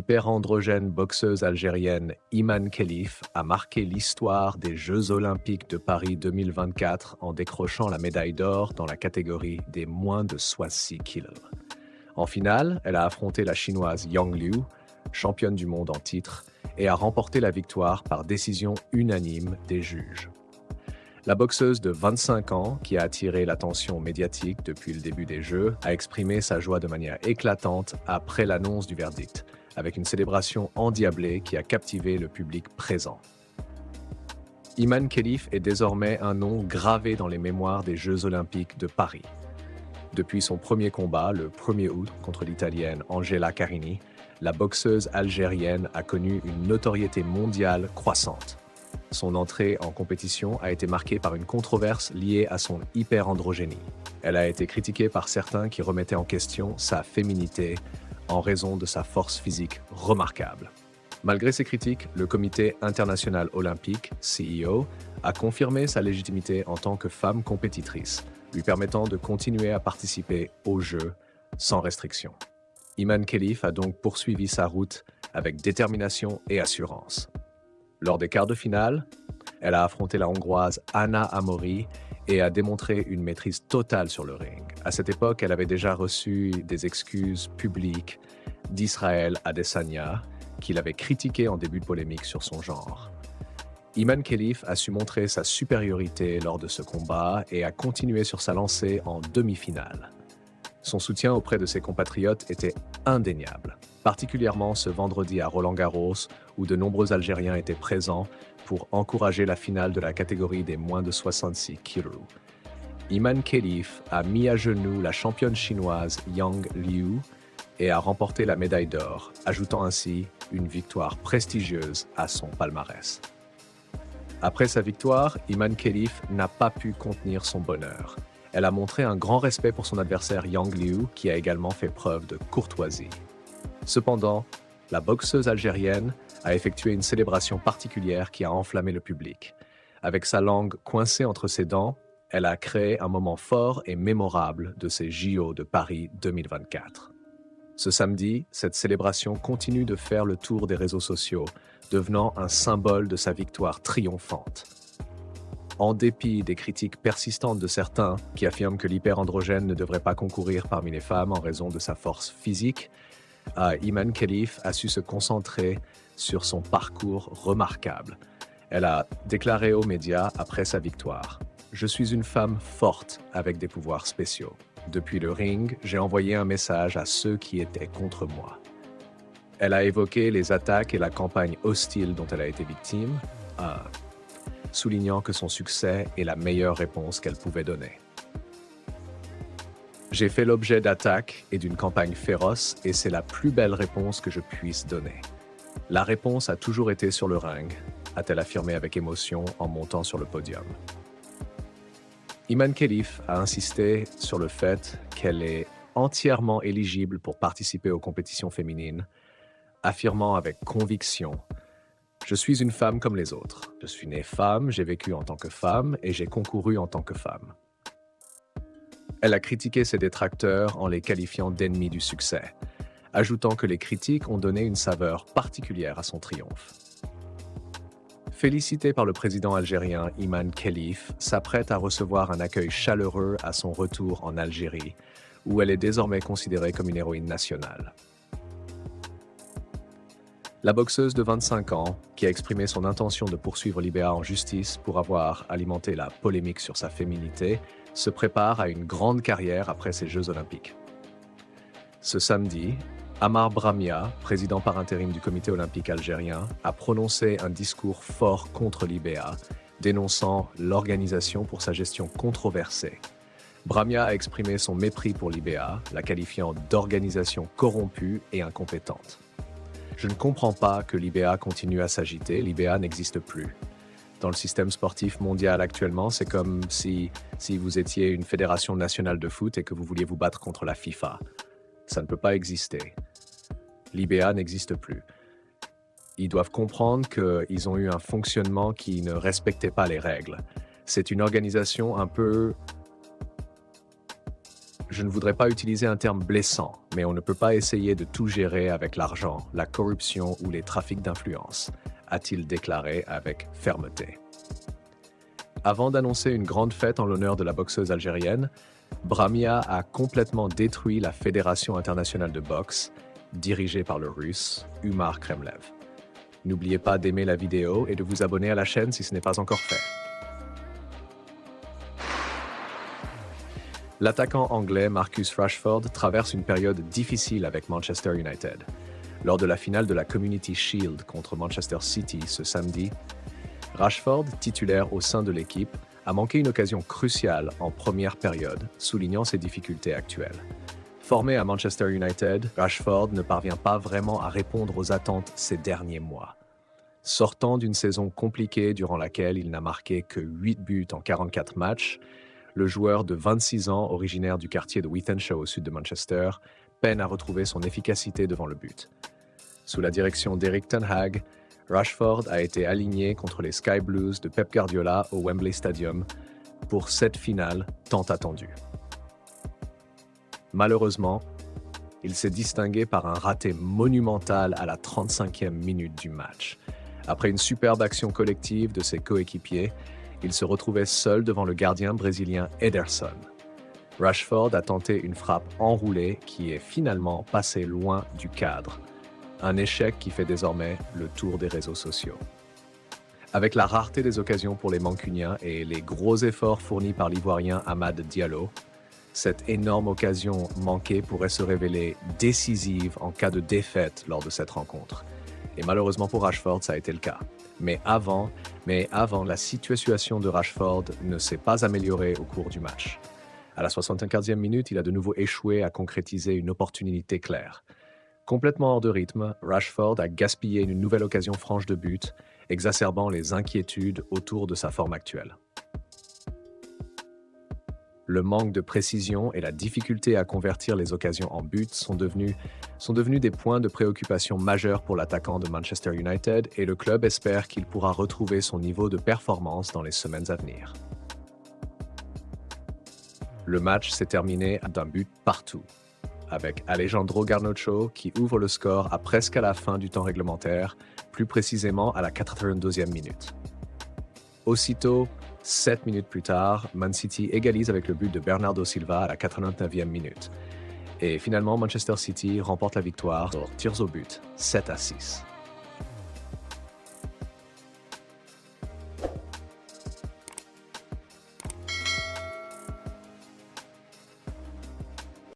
L'hyperandrogène boxeuse algérienne Iman Khelif a marqué l'histoire des Jeux olympiques de Paris 2024 en décrochant la médaille d'or dans la catégorie des moins de 66 kilos. En finale, elle a affronté la chinoise Yang Liu, championne du monde en titre, et a remporté la victoire par décision unanime des juges. La boxeuse de 25 ans, qui a attiré l'attention médiatique depuis le début des Jeux, a exprimé sa joie de manière éclatante après l'annonce du verdict, avec une célébration endiablée qui a captivé le public présent. Iman Khelif est désormais un nom gravé dans les mémoires des Jeux olympiques de Paris. Depuis son premier combat, le 1er août, contre l'Italienne Angela Carini, la boxeuse algérienne a connu une notoriété mondiale croissante. Son entrée en compétition a été marquée par une controverse liée à son hyperandrogénie. Elle a été critiquée par certains qui remettaient en question sa féminité en raison de sa force physique remarquable. Malgré ces critiques, le Comité international olympique, CIO, a confirmé sa légitimité en tant que femme compétitrice, lui permettant de continuer à participer aux Jeux sans restriction. Iman Khelif a donc poursuivi sa route avec détermination et assurance. Lors des quarts de finale, elle a affronté la Hongroise Anna Amori et a démontré une maîtrise totale sur le ring. À cette époque, elle avait déjà reçu des excuses publiques d'Israël Adesanya, qu'il avait critiqué en début de polémique sur son genre. Iman Khelif a su montrer sa supériorité lors de ce combat et a continué sur sa lancée en demi-finale. Son soutien auprès de ses compatriotes était indéniable, particulièrement ce vendredi à Roland-Garros où de nombreux Algériens étaient présents pour encourager la finale de la catégorie des moins de 66 kilos. Iman Khelif a mis à genoux la championne chinoise Yang Liu et a remporté la médaille d'or, ajoutant ainsi une victoire prestigieuse à son palmarès. Après sa victoire, Iman Khelif n'a pas pu contenir son bonheur. Elle a montré un grand respect pour son adversaire Yang Liu, qui a également fait preuve de courtoisie. Cependant, la boxeuse algérienne a effectué une célébration particulière qui a enflammé le public. Avec sa langue coincée entre ses dents, elle a créé un moment fort et mémorable de ces JO de Paris 2024. Ce samedi, cette célébration continue de faire le tour des réseaux sociaux, devenant un symbole de sa victoire triomphante. En dépit des critiques persistantes de certains qui affirment que l'hyperandrogène ne devrait pas concourir parmi les femmes en raison de sa force physique, Iman Khelif a su se concentrer sur son parcours remarquable. Elle a déclaré aux médias après sa victoire « Je suis une femme forte avec des pouvoirs spéciaux. Depuis le ring, j'ai envoyé un message à ceux qui étaient contre moi. » Elle a évoqué les attaques et la campagne hostile dont elle a été victime, soulignant que son succès est la meilleure réponse qu'elle pouvait donner. J'ai fait l'objet d'attaques et d'une campagne féroce et c'est la plus belle réponse que je puisse donner. La réponse a toujours été sur le ring, a-t-elle affirmé avec émotion en montant sur le podium. Iman Khelif a insisté sur le fait qu'elle est entièrement éligible pour participer aux compétitions féminines, affirmant avec conviction « Je suis une femme comme les autres. Je suis née femme, j'ai vécu en tant que femme et j'ai concouru en tant que femme. » Elle a critiqué ses détracteurs en les qualifiant d'ennemis du succès, ajoutant que les critiques ont donné une saveur particulière à son triomphe. Félicitée par le président algérien Iman Khelif, s'apprête à recevoir un accueil chaleureux à son retour en Algérie, où elle est désormais considérée comme une héroïne nationale. La boxeuse de 25 ans, qui a exprimé son intention de poursuivre l'IBA en justice pour avoir alimenté la polémique sur sa féminité, se prépare à une grande carrière après ces Jeux olympiques. Ce samedi, Amar Bramia, président par intérim du comité olympique algérien, a prononcé un discours fort contre l'IBA, dénonçant l'organisation pour sa gestion controversée. Bramia a exprimé son mépris pour l'IBA, la qualifiant d'organisation corrompue et incompétente. Je ne comprends pas que l'IBA continue à s'agiter, l'IBA n'existe plus. Dans le système sportif mondial actuellement, c'est comme si vous étiez une fédération nationale de foot et que vous vouliez vous battre contre la FIFA. Ça ne peut pas exister. L'IBA n'existe plus. Ils doivent comprendre qu'ils ont eu un fonctionnement qui ne respectait pas les règles. C'est une organisation un peu Je ne voudrais pas utiliser un terme blessant, mais on ne peut pas essayer de tout gérer avec l'argent, la corruption ou les trafics d'influence, a-t-il déclaré avec fermeté. Avant d'annoncer une grande fête en l'honneur de la boxeuse algérienne, Bramia a complètement détruit la Fédération internationale de boxe, dirigée par le Russe Umar Kremlev. N'oubliez pas d'aimer la vidéo et de vous abonner à la chaîne si ce n'est pas encore fait. L'attaquant anglais Marcus Rashford traverse une période difficile avec Manchester United. Lors de la finale de la Community Shield contre Manchester City ce samedi, Rashford, titulaire au sein de l'équipe, a manqué une occasion cruciale en première période, soulignant ses difficultés actuelles. Formé à Manchester United, Rashford ne parvient pas vraiment à répondre aux attentes ces derniers mois. Sortant d'une saison compliquée durant laquelle il n'a marqué que 8 buts en 44 matchs, le joueur de 26 ans, originaire du quartier de Wythenshawe au sud de Manchester, peine à retrouver son efficacité devant le but. Sous la direction d'Eric Ten Hag, Rashford a été aligné contre les Sky Blues de Pep Guardiola au Wembley Stadium pour cette finale tant attendue. Malheureusement, il s'est distingué par un raté monumental à la 35e minute du match. Après une superbe action collective de ses coéquipiers, il se retrouvait seul devant le gardien brésilien Ederson. Rashford a tenté une frappe enroulée qui est finalement passée loin du cadre. Un échec qui fait désormais le tour des réseaux sociaux. Avec la rareté des occasions pour les Mancuniens et les gros efforts fournis par l'Ivoirien Amad Diallo, cette énorme occasion manquée pourrait se révéler décisive en cas de défaite lors de cette rencontre. Et malheureusement pour Rashford, ça a été le cas. Mais avant, la situation de Rashford ne s'est pas améliorée au cours du match. À la 75e minute, il a de nouveau échoué à concrétiser une opportunité claire. Complètement hors de rythme, Rashford a gaspillé une nouvelle occasion franche de but, exacerbant les inquiétudes autour de sa forme actuelle. Le manque de précision et la difficulté à convertir les occasions en but sont devenus des points de préoccupation majeurs pour l'attaquant de Manchester United et le club espère qu'il pourra retrouver son niveau de performance dans les semaines à venir. Le match s'est terminé d'un but partout, avec Alejandro Garnacho qui ouvre le score presque à la fin du temps réglementaire, plus précisément à la 82e minute. Aussitôt, 7 minutes plus tard, Man City égalise avec le but de Bernardo Silva à la 89e minute. Et finalement, Manchester City remporte la victoire sur tirs au but, 7-6.